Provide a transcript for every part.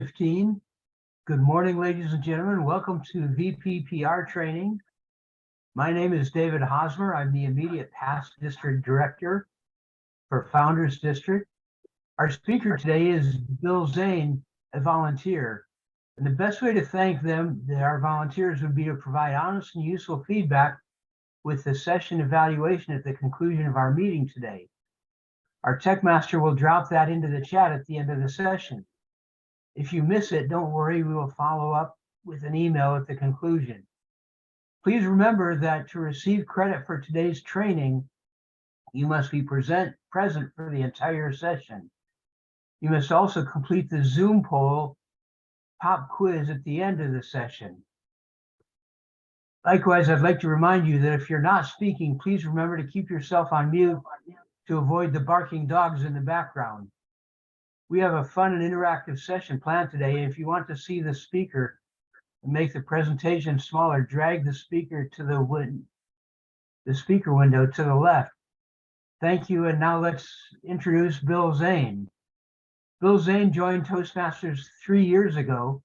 15. Good morning, ladies and gentlemen. Welcome to VPPR training. My name is David Hosmer. I'm the immediate past district director for Founders District. Our speaker today is Bill Zane, a volunteer. And the best way to thank them, our volunteers, would be to provide honest and useful feedback with the session evaluation at the conclusion of our meeting today. Our tech master will drop that into the chat at the end of the session. If you miss it, don't worry, we will follow up with an email at the conclusion. Please remember that to receive credit for today's training, you must be present for the entire session. You must also complete the Zoom poll pop quiz at the end of the session. Likewise, I'd like to remind you that if you're not speaking, please remember to keep yourself on mute to avoid the barking dogs in the background. We have a fun and interactive session planned today. If you want to see the speaker and make the presentation smaller, drag the speaker to the speaker window to the left. Thank you, and now let's introduce Bill Zane. Bill Zane joined Toastmasters 3 years ago,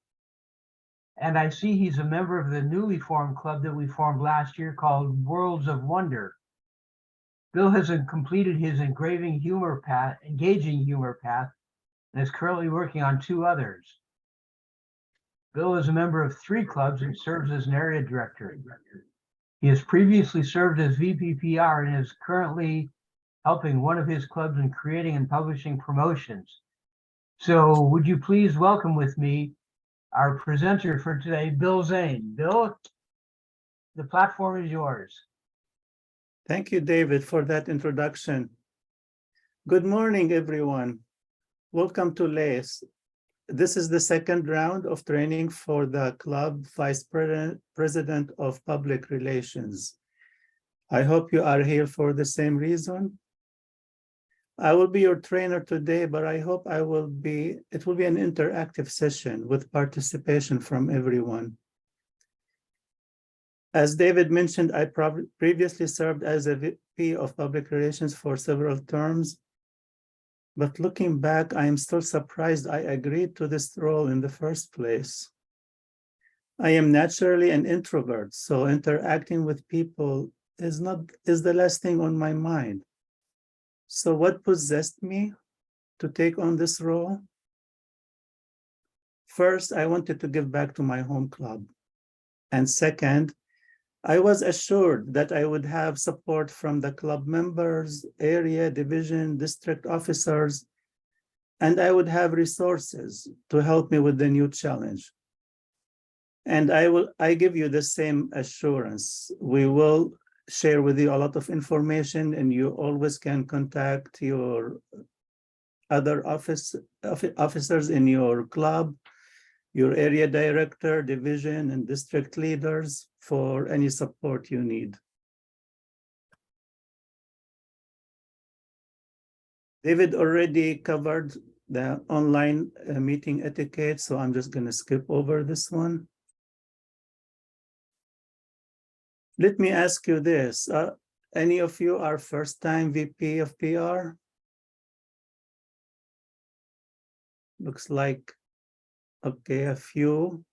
and I see he's a member of the newly formed club that we formed last year called Worlds of Wonder. Bill has completed his engaging humor path, and is currently working on 2 others. Bill is a member of 3 clubs and serves as an area director. He has previously served as VPPR and is currently helping one of his clubs in creating and publishing promotions. So would you please welcome with me our presenter for today, Bill Zane. Bill, the platform is yours. Thank you, David, for that introduction. Good morning, everyone. Welcome to LACE. This is the second round of training for the Club Vice President of Public Relations. I hope you are here for the same reason. I will be your trainer today, but I hope it will be an interactive session with participation from everyone. As David mentioned, I previously served as a VP of Public Relations for several terms. But looking back, I am still surprised I agreed to this role in the first place. I am naturally an introvert, so interacting with people is the last thing on my mind. So what possessed me to take on this role? First, I wanted to give back to my home club. And second, I was assured that I would have support from the club members, area, division, district officers, and I would have resources to help me with the new challenge. And I give you the same assurance. We will share with you a lot of information, and you always can contact your other officers in your club, your area director, division, and district leaders for any support you need. David already covered the online meeting etiquette, so I'm just going to skip over this one. Let me ask you this. Any of you are first-time VP of PR? Looks like, okay, a few.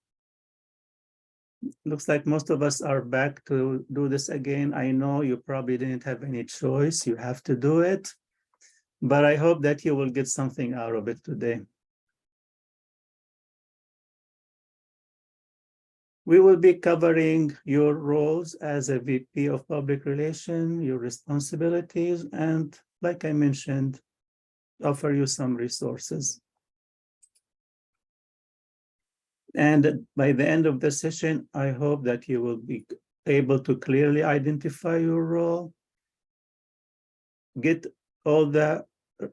Looks like most of us are back to do this again. I know you probably didn't have any choice. You have to do it. But I hope that you will get something out of it today. We will be covering your roles as a VP of Public Relations, your responsibilities, and like I mentioned, offer you some resources. And by the end of the session, I hope that you will be able to clearly identify your role, get all the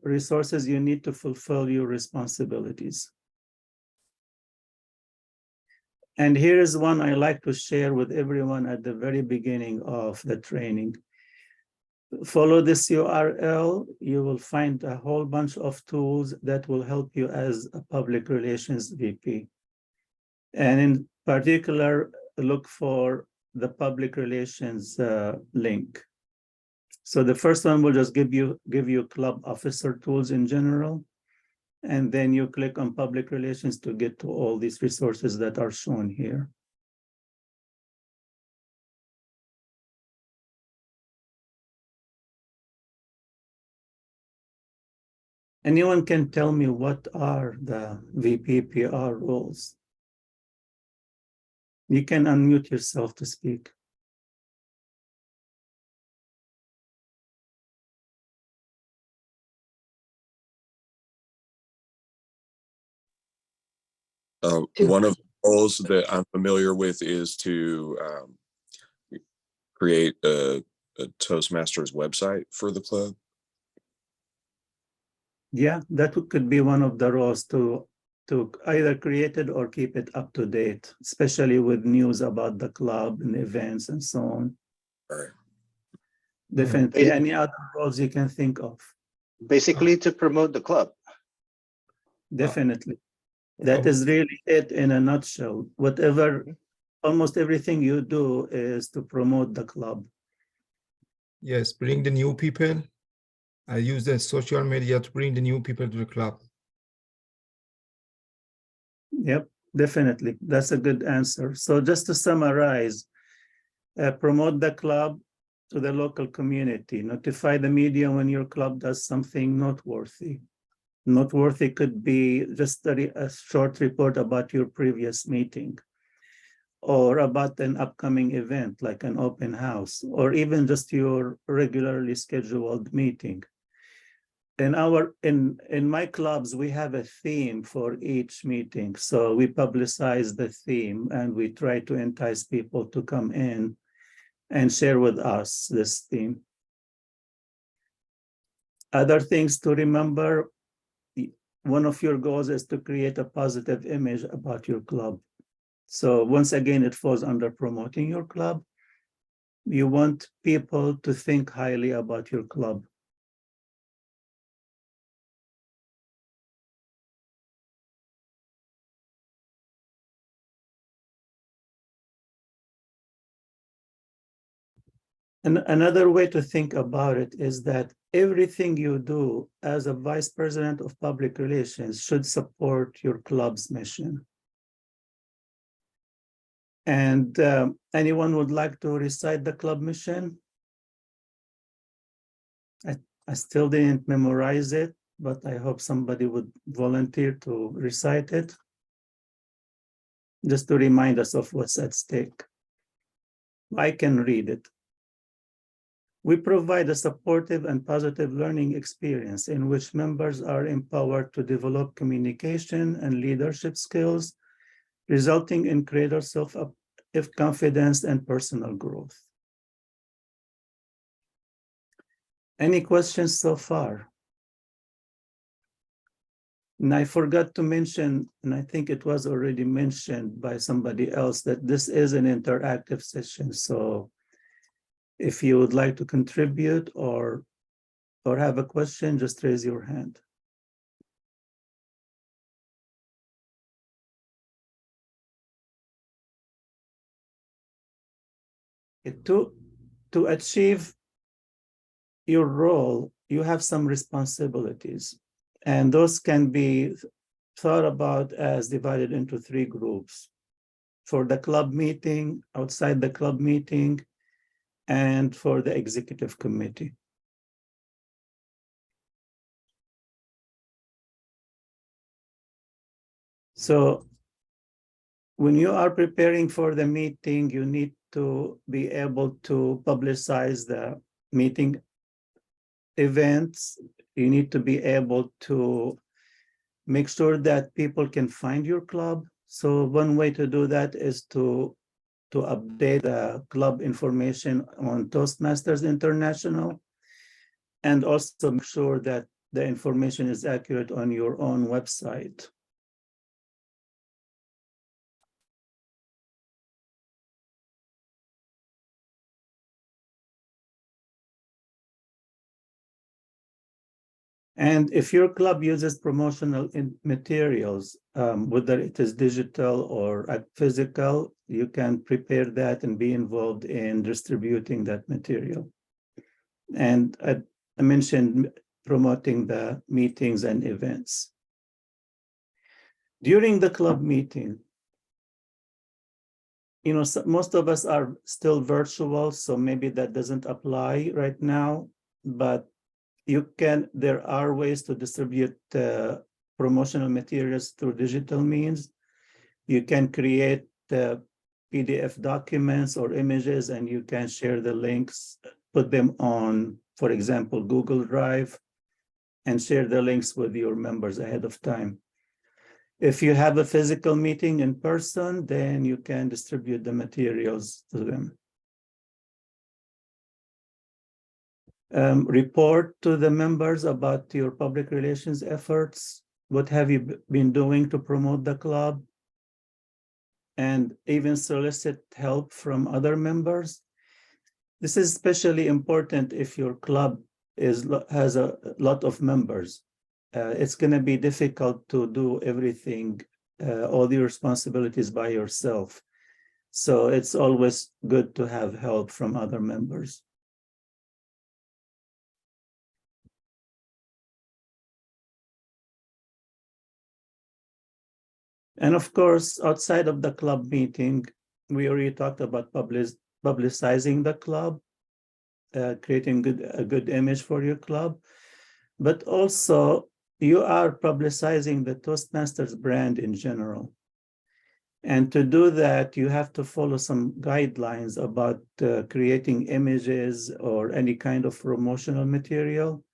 resources you need to fulfill your responsibilities. And here is one I like to share with everyone at the very beginning of the training. Follow this URL, you will find a whole bunch of tools that will help you as a public relations VP. And in particular, look for the public relations link. So the first one will just give you club officer tools in general. And then you click on public relations to get to all these resources that are shown here. Anyone can tell me what are the VPPR rules? You can unmute yourself to speak. One of the roles that I'm familiar with is to create a Toastmasters website for the club. Yeah, that could be one of the roles to either create it or keep it up to date, especially with news about the club and events and so on. All right. Definitely. Yeah. Any other roles you can think of? Basically to promote the club. Definitely. That is really it in a nutshell. Whatever, almost everything you do is to promote the club. Yes, bring the new people. I use the social media to bring the new people to the club. Yep, definitely. That's a good answer. So just to summarize, promote the club to the local community, notify the media when your club does something noteworthy. Noteworthy could be just a short report about your previous meeting, or about an upcoming event like an open house, or even just your regularly scheduled meeting. In my clubs, we have a theme for each meeting. So we publicize the theme and we try to entice people to come in and share with us this theme. Other things to remember, one of your goals is to create a positive image about your club. So once again, it falls under promoting your club. You want people to think highly about your club. And another way to think about it is that everything you do as a vice president of public relations should support your club's mission. And anyone would like to recite the club mission? I still didn't memorize it, but I hope somebody would volunteer to recite it, just to remind us of what's at stake. I can read it. We provide a supportive and positive learning experience in which members are empowered to develop communication and leadership skills, resulting in greater self-confidence and personal growth. Any questions so far? And I forgot to mention, and I think it was already mentioned by somebody else, that this is an interactive session. So if you would like to contribute or have a question, just raise your hand. To achieve your role, you have some responsibilities, and those can be thought about as divided into 3 groups: for the club meeting, outside the club meeting, and for the executive committee. So when you are preparing for the meeting, you need to be able to publicize the meeting events. You need to be able to make sure that people can find your club. So one way to do that is to update the club information on Toastmasters International, and also make sure that the information is accurate on your own website. And if your club uses promotional materials, whether it is digital or physical, you can prepare that and be involved in distributing that material. And I mentioned promoting the meetings and events. During the club meeting, most of us are still virtual, so maybe that doesn't apply right now, but there are ways to distribute promotional materials through digital means. You can create PDF documents or images, and you can share the links, put them on, for example, Google Drive, and share the links with your members ahead of time. If you have a physical meeting in person, then you can distribute the materials to them. Report to the members about your public relations efforts. What have you been doing to promote the club? And even solicit help from other members. This is especially important if your club has a lot of members. It's going to be difficult to do everything, all the responsibilities by yourself. So it's always good to have help from other members. And of course, outside of the club meeting, we already talked about publicizing the club, creating a good image for your club, but also you are publicizing the Toastmasters brand in general. And to do that, you have to follow some guidelines about creating images or any kind of promotional material.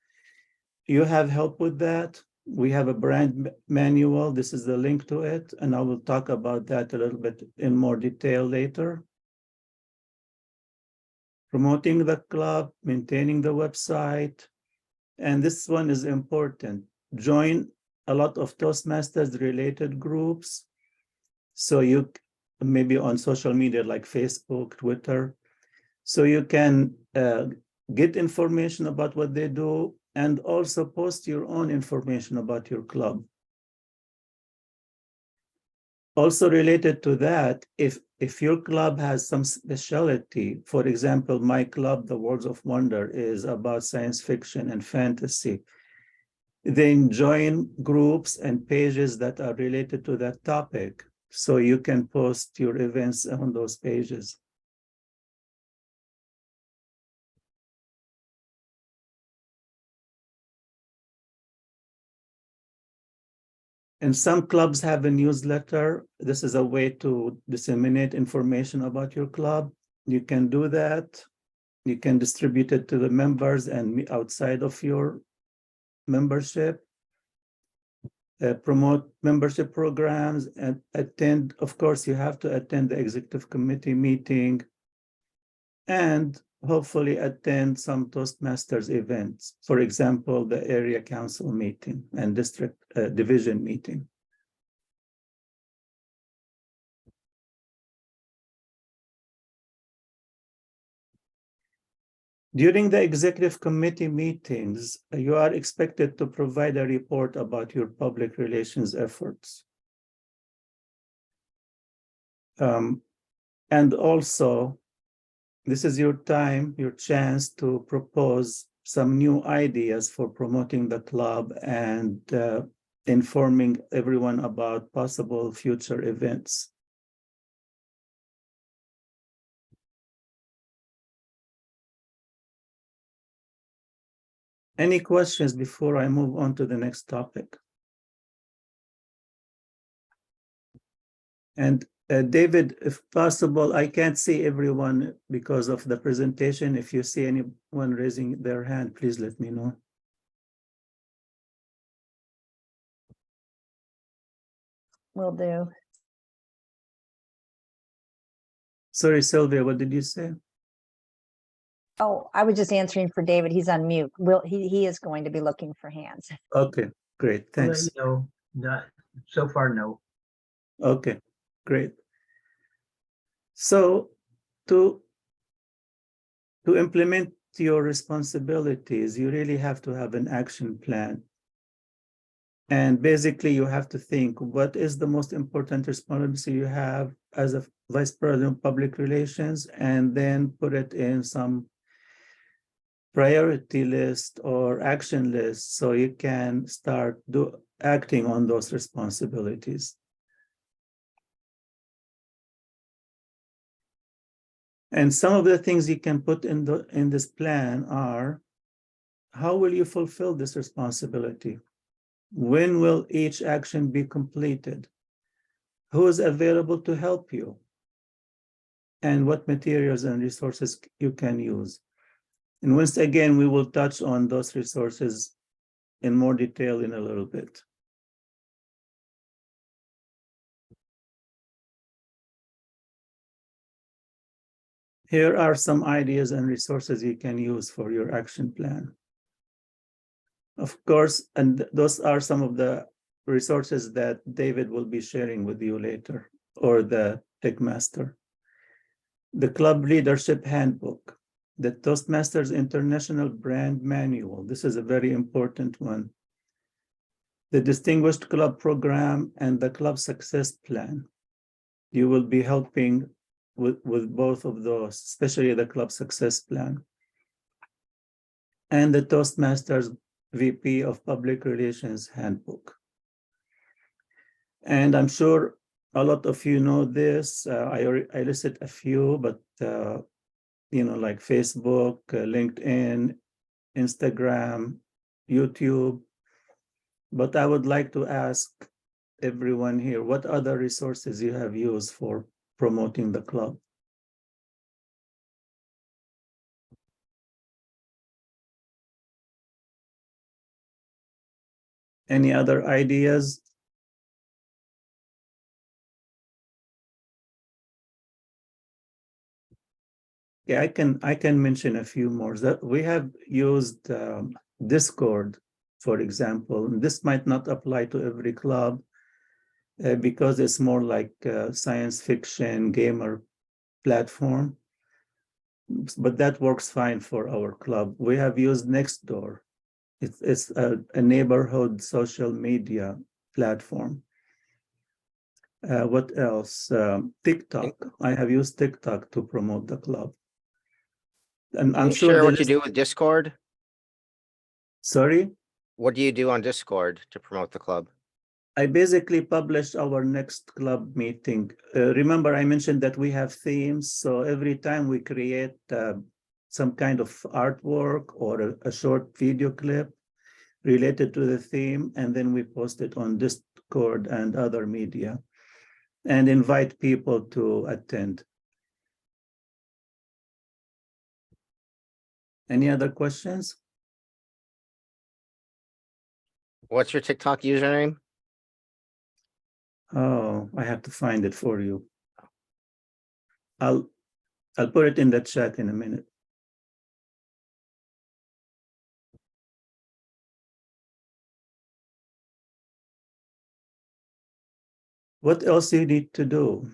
You have help with that. We have a brand manual. This is the link to it, and I will talk about that a little bit in more detail later. Promoting the club, maintaining the website, and this one is important. Join a lot of Toastmasters related groups. So you maybe on social media like Facebook, Twitter, so you can get information about what they do and also post your own information about your club. Also related to that, if your club has some specialty, for example, my club, the Worlds of Wonder, is about science fiction and fantasy, then join groups and pages that are related to that topic, so you can post your events on those pages. And some clubs have a newsletter. This is a way to disseminate information about your club. You can do that. You can distribute it to the members and outside of your membership. Promote membership programs and attend. Of course, you have to attend the executive committee meeting and hopefully attend some Toastmasters events. For example, the area council meeting and district division meeting. During the executive committee meetings, you are expected to provide a report about your public relations efforts. And also, this is your time, your chance to propose some new ideas for promoting the club and informing everyone about possible future events. Any questions before I move on to the next topic? And David, if possible, I can't see everyone because of the presentation. If you see anyone raising their hand, please let me know. Will do. Sorry, Sylvia, what did you say? Oh, I was just answering for David. He's on mute. He is going to be looking for hands. Okay, great, thanks. No, not so far, no. Okay, great. So to implement your responsibilities, you really have to have an action plan. And basically, you have to think, what is the most important responsibility you have as a vice president of public relations, and then put it in some priority list or action list so you can start acting on those responsibilities. And some of the things you can put in this plan are, how will you fulfill this responsibility? When will each action be completed? Who is available to help you? And what materials and resources you can use. And once again, we will touch on those resources in more detail in a little bit. Here are some ideas and resources you can use for your action plan. Of course, and those are some of the resources that David will be sharing with you later, or the tech master. The Club Leadership Handbook, the Toastmasters International Brand Manual. This is a very important one. The Distinguished Club Program and the Club Success Plan. You will be helping with both of those, especially the Club Success Plan. And the Toastmasters VP of Public Relations Handbook. And I'm sure a lot of you know this. I listed a few, but like Facebook, LinkedIn, Instagram, YouTube. But I would like to ask everyone here, what other resources you have used for promoting the club? Any other ideas? Yeah, I can mention a few more. That we have used Discord, for example. This might not apply to every club because it's more like a science fiction gamer platform, but that works fine for our club. We have used Nextdoor. It's a neighborhood social media platform. What else? TikTok. I have used TikTok to promote the club. And Can I'm you sure share the what you do with Discord? Sorry? What do you do on Discord to promote the club? I basically published our next club meeting. Remember, I mentioned that we have themes. So every time we create some kind of artwork or a short video clip related to the theme, and then we post it on Discord and other media and invite people to attend. Any other questions? What's your TikTok username? Oh, I have to find it for you. I'll put it in the chat in a minute. What else do you need to do?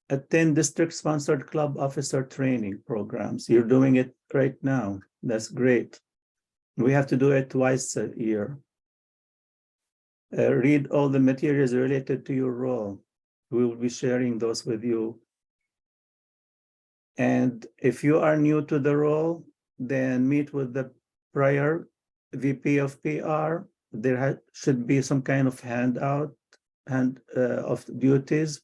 Attend district-sponsored club officer training programs. You're doing it right now. That's great. We have to do it twice a year. Read all the materials related to your role. We will be sharing those with you. And if you are new to the role, then meet with the prior VP of PR. There should be some kind of handout of duties.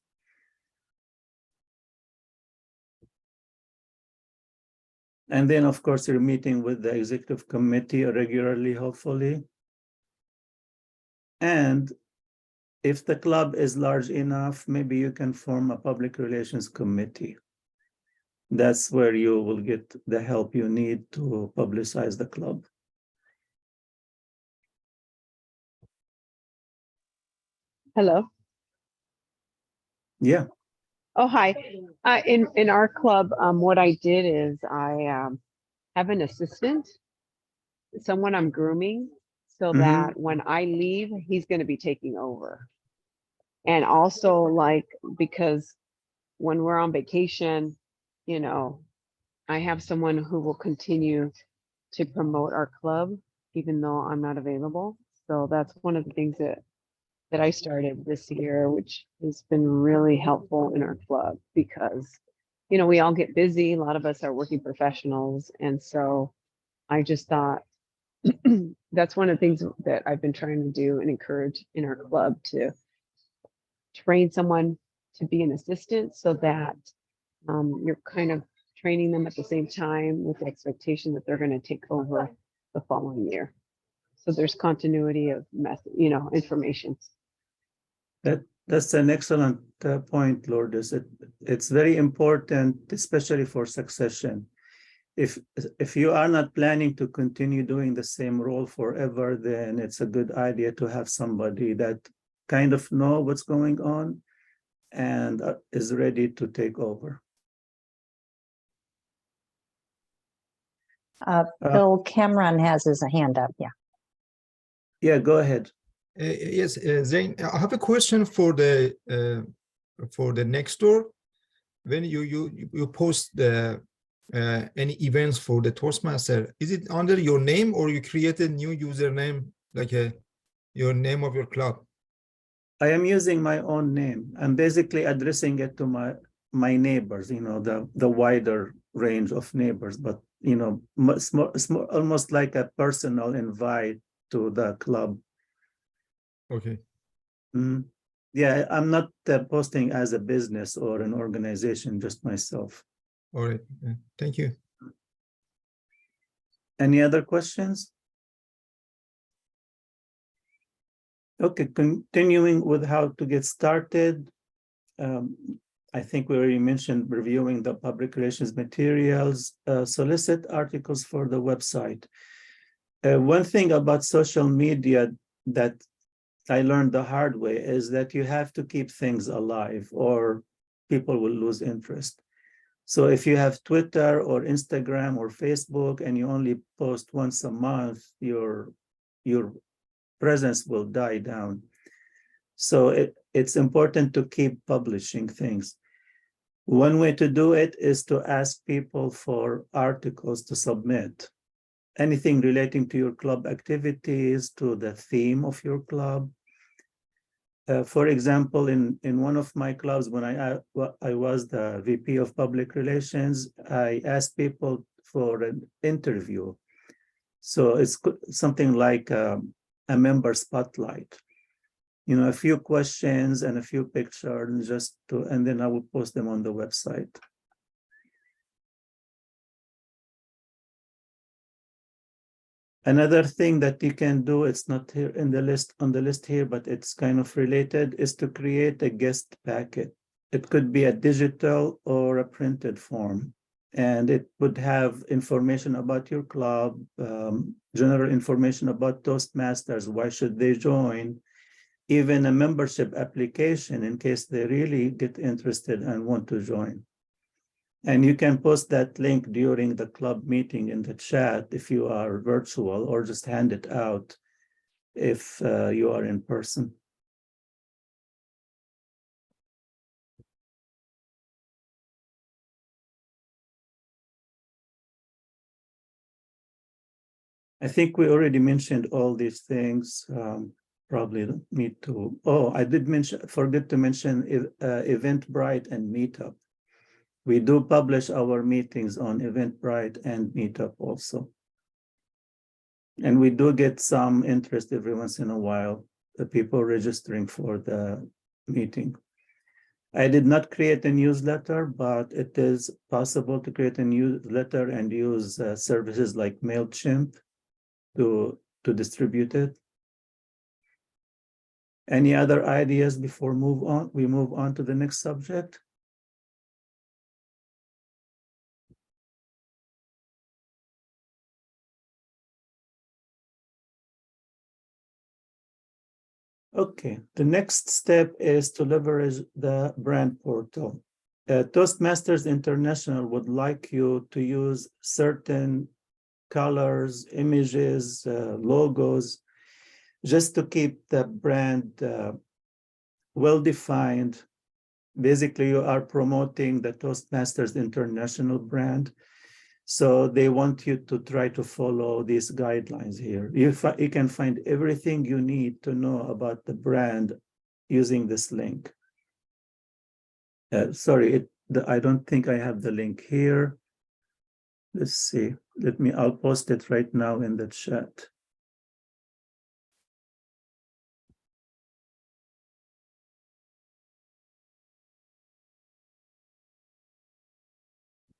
And then, of course, you're meeting with the executive committee regularly, hopefully. And if the club is large enough, maybe you can form a public relations committee. That's where you will get the help you need to publicize the club. Hello. Yeah. Oh, hi. In our club, what I did is I have an assistant, someone I'm grooming, so that when I leave, he's going to be taking over. And also, like, because when we're on vacation, you know, I have someone who will continue to promote our club, even though I'm not available. So that's one of the things that I started this year, which has been really helpful in our club, because you know, we all get busy. A lot of us are working professionals. And so I just thought that's one of the things that I've been trying to do and encourage in our club, to train someone to be an assistant so that you're kind of training them at the same time with the expectation that they're going to take over the following year. So there's continuity of method, you know, information. That's an excellent point, Lourdes. It's very important, especially for succession. If you are not planning to continue doing the same role forever, then it's a good idea to have somebody that kind of know what's going on and is ready to take over. Bill Cameron has his hand up. Yeah. Yeah, go ahead. Yes, Zane, I have a question for the Nextdoor. When you post the any events for the Toastmaster, is it under your name or you create a new username, like your name of your club? I am using my own name. I'm basically addressing it to my neighbors, you know, the wider range of neighbors, but you know, almost like a personal invite to the club. Okay. Yeah, I'm not posting as a business or an organization, just myself. All right. Thank you. Any other questions? Okay, continuing with how to get started. I think we already mentioned reviewing the public relations materials, solicit articles for the website. One thing about social media that I learned the hard way is that you have to keep things alive or people will lose interest. So if you have Twitter or Instagram or Facebook and you only post once a month, your presence will die down. So it's important to keep publishing things. One way to do it is to ask people for articles to submit. Anything relating to your club activities, to the theme of your club. For example, in one of my clubs, when I was the VP of Public Relations, I asked people for an interview. So it's something like a member spotlight. You know, a few questions and a few pictures, and then I will post them on the website. Another thing that you can do, it's not here in the list on the list here, but it's kind of related, is to create a guest packet. It could be a digital or a printed form, and it would have information about your club, general information about Toastmasters, why should they join, even a membership application in case they really get interested and want to join. And you can post that link during the club meeting in the chat if you are virtual, or just hand it out if you are in person. I think we already mentioned all these things. Probably don't need to. Oh, I did forget to mention Eventbrite and Meetup. We do publish our meetings on Eventbrite and Meetup also. And we do get some interest every once in a while, the people registering for the meeting. I did not create a newsletter, but it is possible to create a newsletter and use services like MailChimp to distribute it. Any other ideas before we move on to the next subject? Okay, the next step is to leverage the brand portal. Toastmasters International would like you to use certain colors, images, logos, just to keep the brand well-defined. Basically, you are promoting the Toastmasters International brand. So they want you to try to follow these guidelines here. You can find everything you need to know about the brand using this link. Sorry, I don't think I have the link here. Let's see. I'll post it right now in the chat.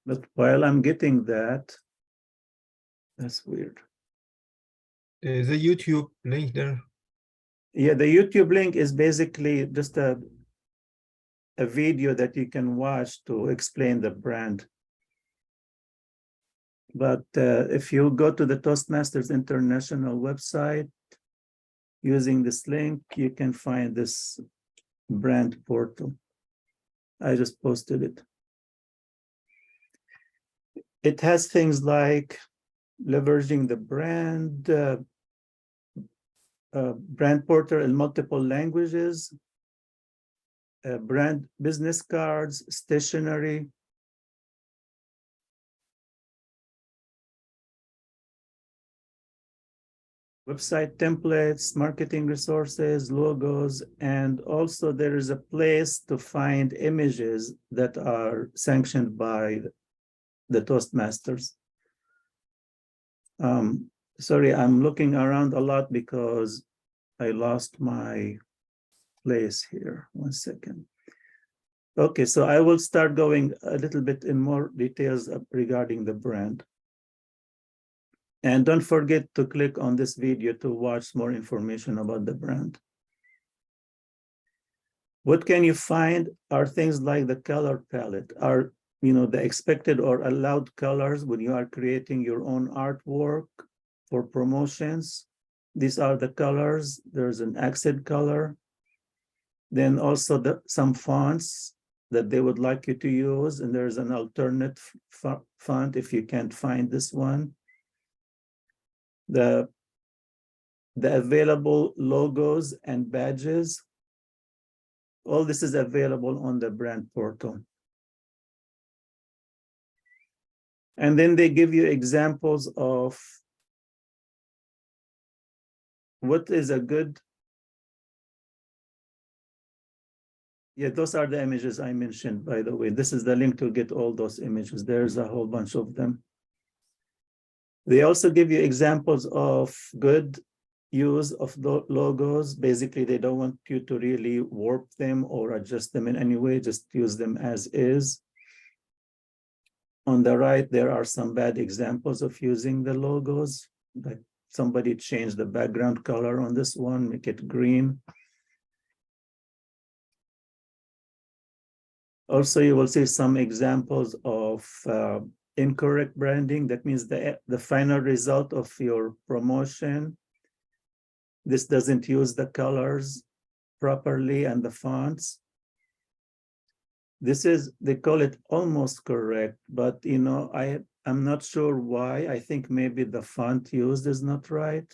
But while I'm getting that, that's weird. There's a YouTube link there. Yeah, the YouTube link is basically just a video that you can watch to explain the brand. But if you go to the Toastmasters International website, using this link, you can find this brand portal. I just posted it. It has things like leveraging the brand, brand portal in multiple languages, brand business cards, stationery, website templates, marketing resources, logos, and also there is a place to find images that are sanctioned by the Toastmasters. Sorry, I'm looking around a lot because I lost my place here. 1 second. Okay, so I will start going a little bit in more details regarding the brand. And don't forget to click on this video to watch more information about the brand. What can you find are things like the color palette, are the expected or allowed colors when you are creating your own artwork for promotions. These are the colors. There's an accent color. Then also some fonts that they would like you to use, and there's an alternate font if you can't find this one. The available logos and badges. All this is available on the brand portal. And then they give you examples of what is a good. Yeah, those are the images I mentioned, by the way. This is the link to get all those images. There's a whole bunch of them. They also give you examples of good use of the logos. Basically, they don't want you to really warp them or adjust them in any way, just use them as is. On the right, there are some bad examples of using the logos. Like somebody changed the background color on this one, make it green. Also, you will see some examples of incorrect branding. That means the final result of your promotion, this doesn't use the colors properly and the fonts. This is, they call it almost correct, but I'm not sure why. I think maybe the font used is not right.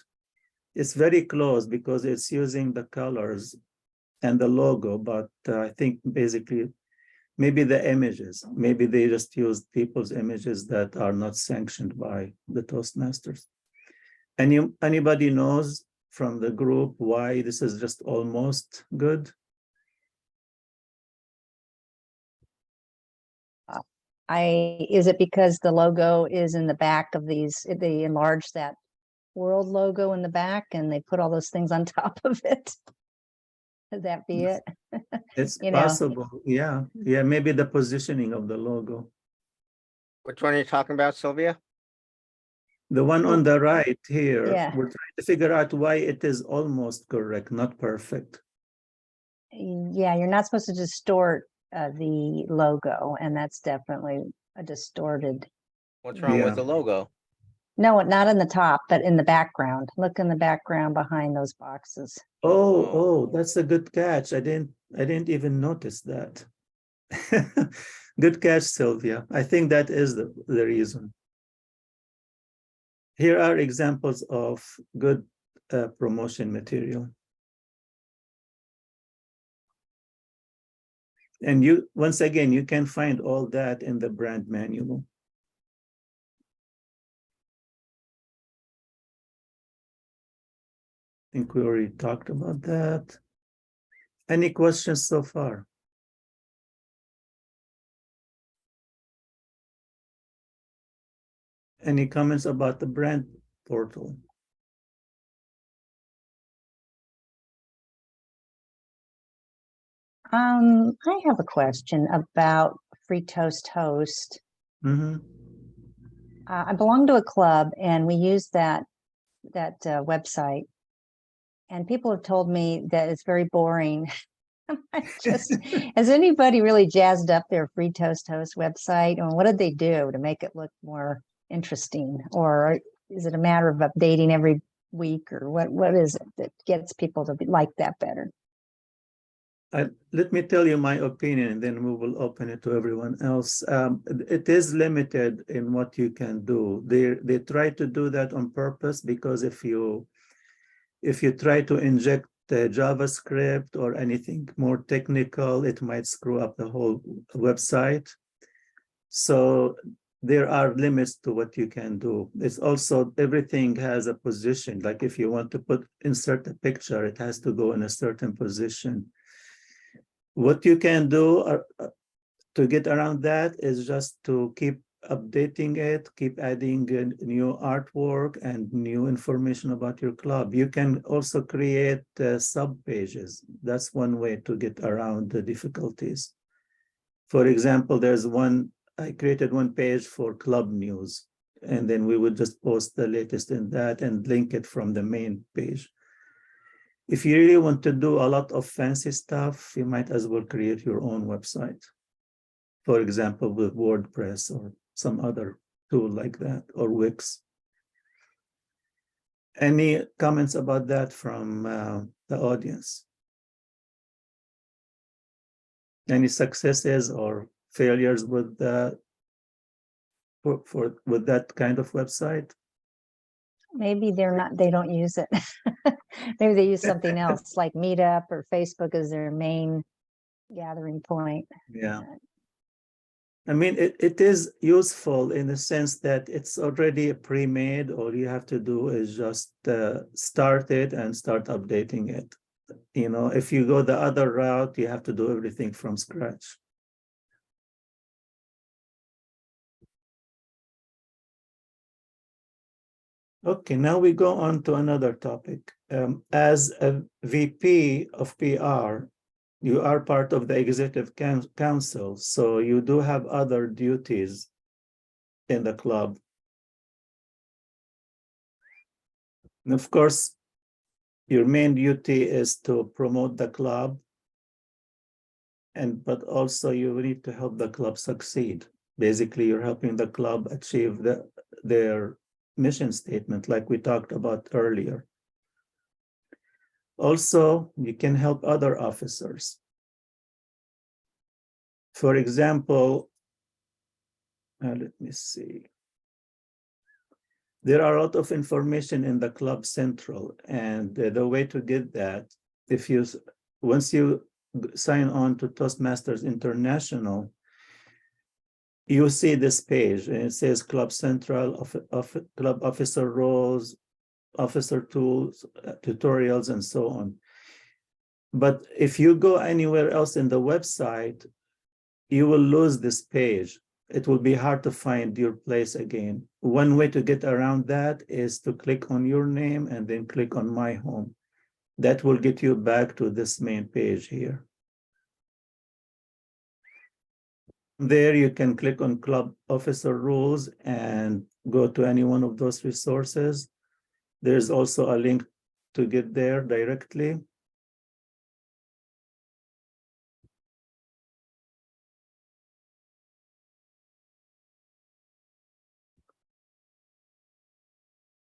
It's very close because it's using the colors and the logo, but I think basically maybe the images, maybe they just used people's images that are not sanctioned by the Toastmasters. Anybody knows from the group why this is just almost good? Is it because the logo is in the back of these, they enlarged that world logo in the back and they put all those things on top of it? Could that be it? It's You know. possible. Yeah, maybe the positioning of the logo. Which one are you talking about, Sylvia? The one on the right here, Yeah. we're trying to figure out why it is almost correct, not perfect. Yeah, you're not supposed to distort the logo, and that's definitely a distorted. What's wrong Yeah. with the logo? No, not in the top, but in the background. Look in the background behind those boxes. Oh, that's a good catch. I didn't even notice that. Good catch, Sylvia. I think that is the reason. Here are examples of good promotion material. And once again, you can find all that in the brand manual. I think we already talked about that. Any questions so far? Any comments about the brand portal? I have a question about Free Toast Host. Mm-hmm. I belong to a club and we use that website. And people have told me that it's very boring. Just, has anybody really jazzed up their Free Toast Host website? And what did they do to make it look more interesting? Or is it a matter of updating every week, or what is it that gets people to like that better? Let me tell you my opinion, and then we will open it to everyone else. It is limited in what you can do. They try to do that on purpose, because if you try to inject the JavaScript or anything more technical, it might screw up the whole website. So there are limits to what you can do. It's also, everything has a position. Like if you want to insert a picture, it has to go in a certain position. What you can do to get around that is just to keep updating it, keep adding new artwork and new information about your club. You can also create sub pages. That's one way to get around the difficulties. For example, I created one page for club news, and then we would just post the latest in that and link it from the main page. If you really want to do a lot of fancy stuff, you might as well create your own website. For example, with WordPress or some other tool like that, or Wix. Any comments about that from the audience? Any successes or failures with with that kind of website? Maybe they don't use it. Maybe they use something else like Meetup or Facebook as their main gathering point. Yeah. I mean, it is useful in the sense that it's already pre-made. All you have to do is just start it and start updating it. You know, if you go the other route, you have to do everything from scratch. Okay, now we go on to another topic. As a VP of PR, you are part of the executive council, so you do have other duties in the club. And of course, your main duty is to promote the club, but also you need to help the club succeed. Basically, you're helping the club achieve their mission statement, like we talked about earlier. Also, you can help other officers. For example, let me see. There are a lot of information in the Club Central, and the way to get that, once you sign on to Toastmasters International, you see this page, and it says Club Central, Club Officer Roles, Officer Tools, Tutorials, and so on. But if you go anywhere else in the website, you will lose this page. It will be hard to find your place again. One way to get around that is to click on your name and then click on My Home. That will get you back to this main page here. There you can click on Club Officer Rules and go to any one of those resources. There's also a link to get there directly.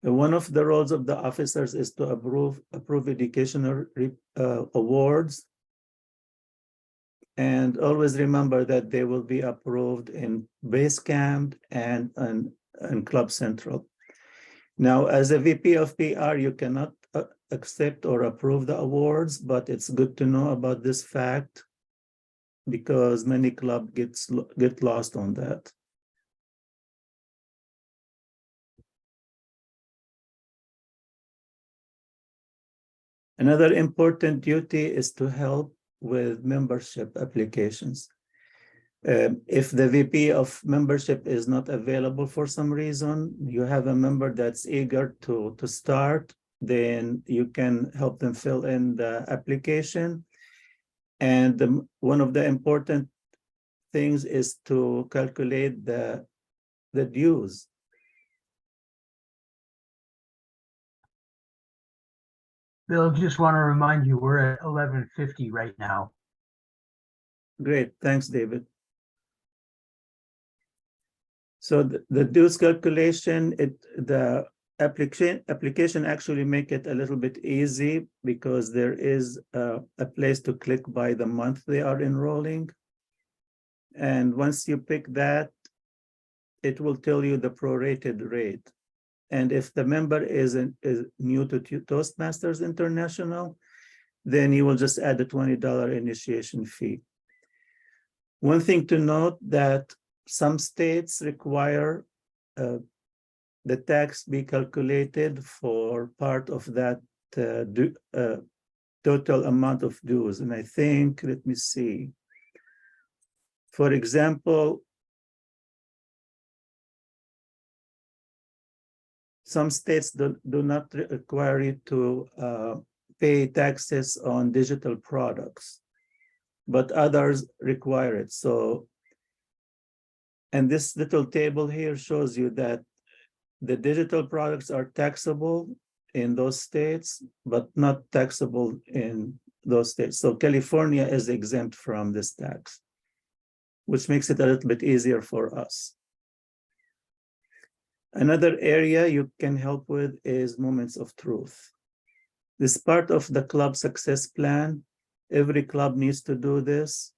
One of the roles of the officers is to approve educational awards. And always remember that they will be approved in Basecamp and Club Central. Now, as a VP of PR, you cannot accept or approve the awards, but it's good to know about this fact because many clubs get lost on that. Another important duty is to help with membership applications. If the VP of membership is not available for some reason, you have a member that's eager to start, then you can help them fill in the application. And one of the important things is to calculate the dues. Bill, just want to remind you, we're at 11:50 right now. Great, thanks, David. So the dues calculation, the application actually make it a little bit easy because there is a place to click by the month they are enrolling. And once you pick that, it will tell you the prorated rate. And if the member is new to Toastmasters International, then you will just add a $20 initiation fee. One thing to note that some states require the tax be calculated for part of that total amount of dues. And I think, let me see. For example, some states do not require you to pay taxes on digital products, but others require it. So, and this little table here shows you that the digital products are taxable in those states, but not taxable in those states. So California is exempt from this tax, which makes it a little bit easier for us. Another area you can help with is moments of truth. This part of the club success plan. Every club needs to do this.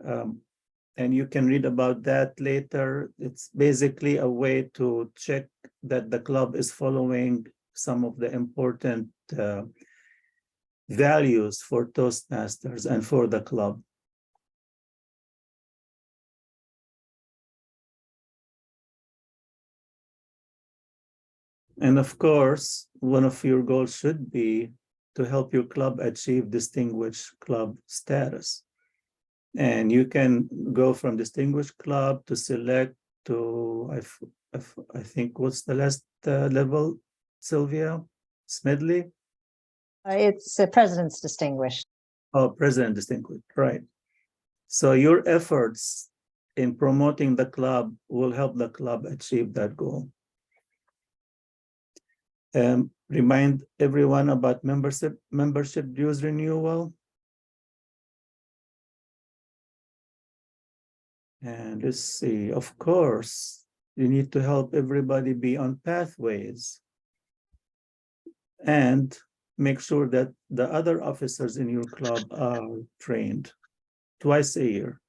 And you can read about that later. It's basically a way to check that the club is following some of the important values for Toastmasters and for the club. And of course, one of your goals should be to help your club achieve distinguished club status. And you can go from distinguished club to select to, I think, what's the last level, Sylvia? Smedley? It's a president's distinguished. Oh, president distinguished, right. So your efforts in promoting the club will help the club achieve that goal. Remind everyone about membership dues renewal. And let's see, of course, you need to help everybody be on pathways and make sure that the other officers in your club are trained twice a year.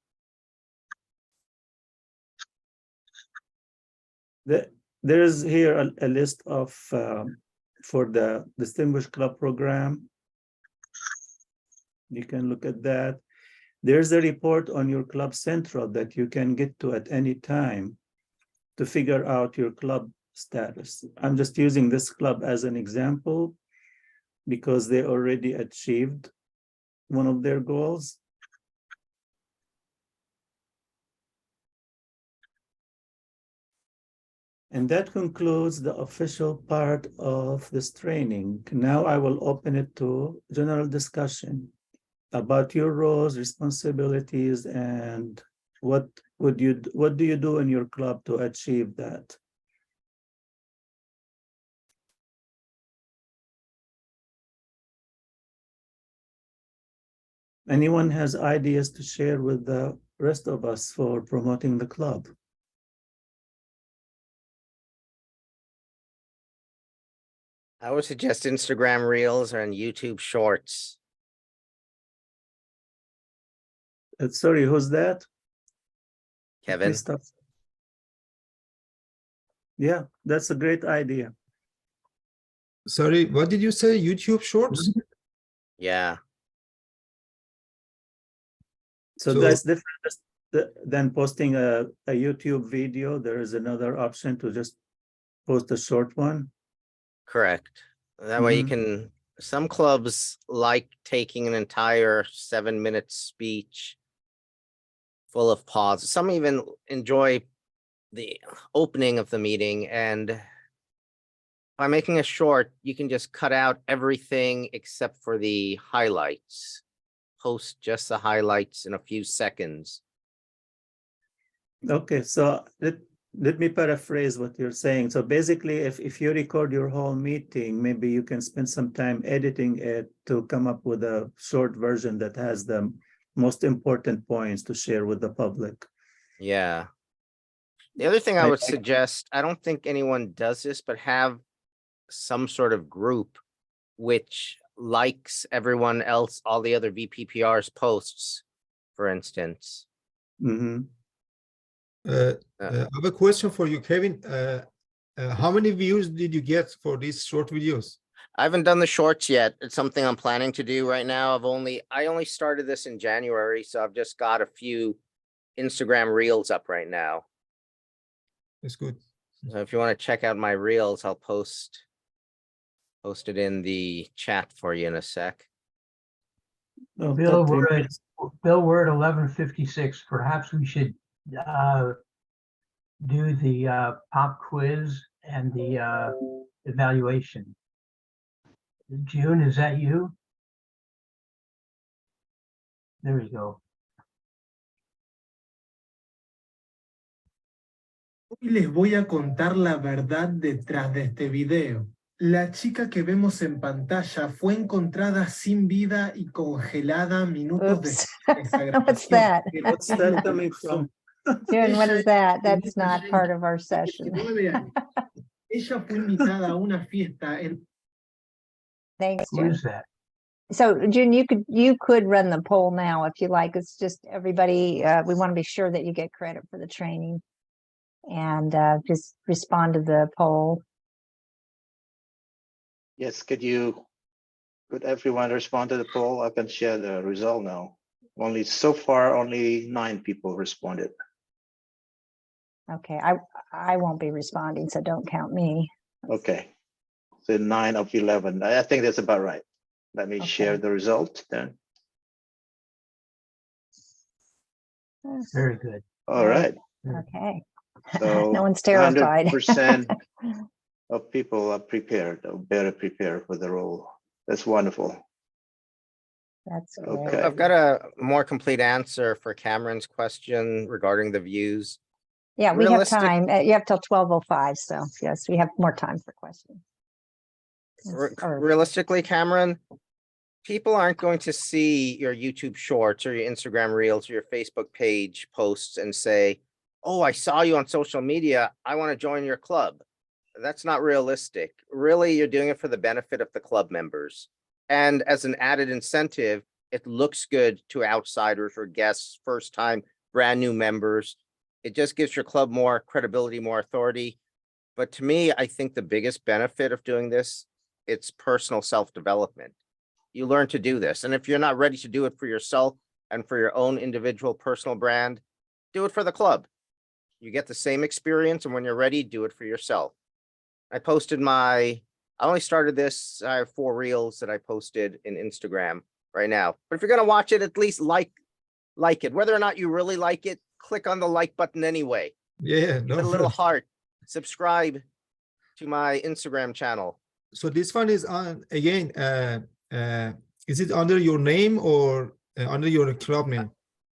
There is here a list of for the Distinguished Club Program. You can look at that. There's a report on your Club Central that you can get to at any time to figure out your club status. I'm just using this club as an example because they already achieved one of their goals. And that concludes the official part of this training. Now I will open it to general discussion about your roles, responsibilities, and what do you do in your club to achieve that? Anyone has ideas to share with the rest of us for promoting the club? I would suggest Instagram Reels and YouTube Shorts. Sorry, who's that? Kevin, Please stop. Yeah, that's a great idea. Sorry, what did you say? YouTube Shorts? yeah. So that's different than posting a YouTube video. There is another option to just post a short one. Correct. That way you can, some clubs like taking an entire 7-minute speech full of pause. Some even enjoy the opening of the meeting, and by making it short, you can just cut out everything except for the highlights. Post just the highlights in a few seconds. Okay, so let me paraphrase what you're saying. So basically, if you record your whole meeting, maybe you can spend some time editing it to come up with a short version that has the most important points to share with the public. Yeah. The other thing I I- would suggest, I don't think anyone does this, but have some sort of group which likes everyone else, all the other VPPR's posts, for instance. Mhm. I have a question for you, Kevin. How many views did you get for these short videos? I haven't done the shorts yet. It's something I'm planning to do right now. I only started this in January, so I've just got a few Instagram reels up right now. It's good. So if you want to check out my reels, I'll post it in the chat for you in a sec. Oh, Bill, top we're three at, Bill, we're at 11:56. Perhaps we should do the pop quiz and the evaluation. June, is that you? There we go. Hoy les voy a contar la verdad detrás de este video. La chica que vemos en pantalla fue encontrada sin vida y congelada minutos Oops. después de esa What's grabación. that? What's that coming from? June, what Ella is that? tenía That's not part of our session. 19 años. Ella fue invitada a una fiesta en Thanks, Who June. is that? So June, you could run the poll now if you like. It's just everybody, we want to be sure that you get credit for the training. And just respond to the poll. Yes, could everyone respond to the poll? I can share the result now. So far, only 9 people responded. Okay, I won't be responding, so don't count me. Okay. So 9 of 11. I think that's about right. Let me share Okay. the result then. Very good. All right. Okay. So No one's terrified. 100% of people are prepared, or better prepared for the role. That's wonderful. That's Okay. great. I've got a more complete answer for Cameron's question regarding the views. Yeah, we have Realistic- time. You have till 12:05, so yes, we have more time for questions. Or- Realistically, Cameron, people aren't going to see your YouTube shorts or your Instagram reels or your Facebook page posts and say, oh, I saw you on social media. I want to join your club. That's not realistic. Really, you're doing it for the benefit of the club members. And as an added incentive, it looks good to outsiders or guests, first time, brand new members. It just gives your club more credibility, more authority. But to me, I think the biggest benefit of doing this, it's personal self-development. You learn to do this. And if you're not ready to do it for yourself and for your own individual personal brand, do it for the club. You get the same experience, and when you're ready, do it for yourself. I only started this, I have 4 reels that I posted in Instagram right now. But if you're gonna watch it, at least like it. Whether or not you really like it, click on the like button anyway. Yeah, Give it a little heart. Subscribe to my Instagram channel. So this one is on again. Is it under your name or under your club name?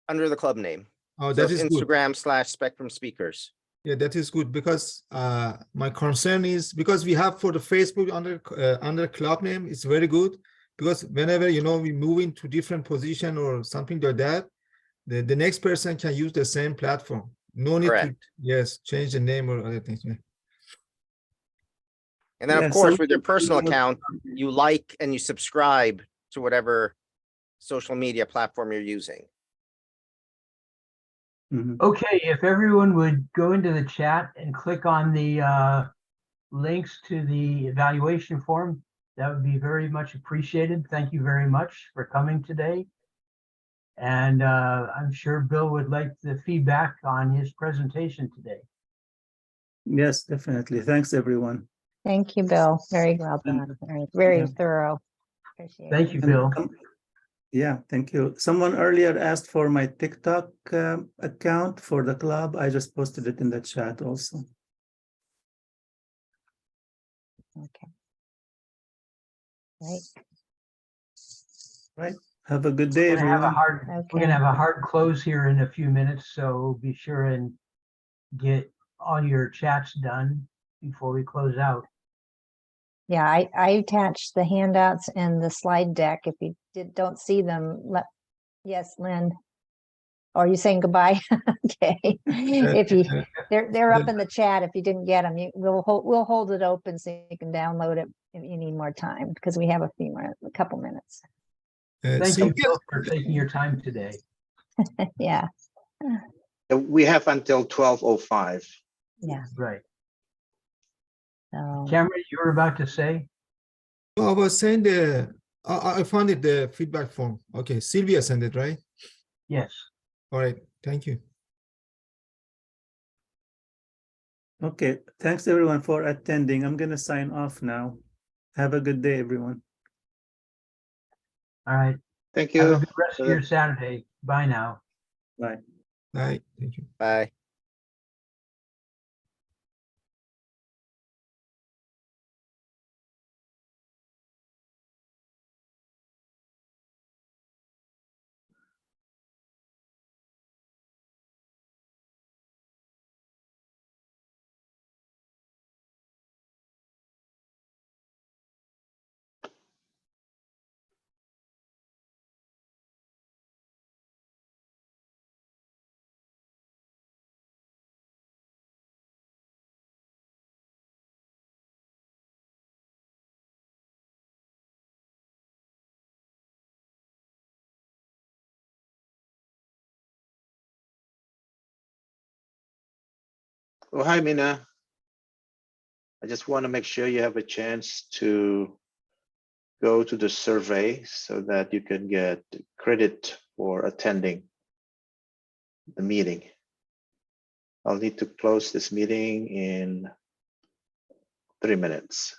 Under the club name. Oh, So that it's is good. Instagram / Spectrum Speakers. Yeah, that is good because my concern is because we have for the Facebook under club name, it's very good because whenever we move into different position or something like that, the next person can use the same platform. No need to change the name or other things. Yeah. And then, Yeah, of course, so- with your personal account, you like and you subscribe to whatever social media platform you're using. Mhm. Okay, if everyone would go into the chat and click on the links to the evaluation form, that would be very much appreciated. Thank you very much for coming today. And I'm sure Bill would like the feedback on his presentation today. Yes, definitely. Thanks, everyone. Thank you, Bill. Very well And- done. Very Yeah. thorough. Appreciate Thank it. you, And Bill. Yeah, thank you. Someone earlier asked for my TikTok account for the club. I just posted it in the chat also. Okay. Right, Right. Have a good day, We're gonna have a everyone. hard, we're okay. gonna have a hard close here in a few minutes, so be sure and get all your chats done before we close out. Yeah, I attached the handouts and the slide deck. If you don't see them, yes, Lynn. Or are you saying goodbye? Okay. If you, they're up in the chat. If you didn't get them, we'll hold it open so you can download it if you need more time, because we have a couple minutes. Thank you Sylvia, both for taking your time today. Yeah, We have until 12:05. yeah. Right. So, Cameron, you were about to say? I was saying I found it, the feedback form. Okay, Sylvia sent it, right? Yes. All right, thank you. Okay, thanks everyone for attending. I'm gonna sign off now. Have a good day, everyone. All right. Thank Have a you. good rest of your Saturday. Bye now. Bye. Bye, thank you. Bye. Oh, hi, Mina. I just want to make sure you have a chance to go to the survey so that you can get credit for attending the meeting. I'll need to close this meeting in 3 minutes.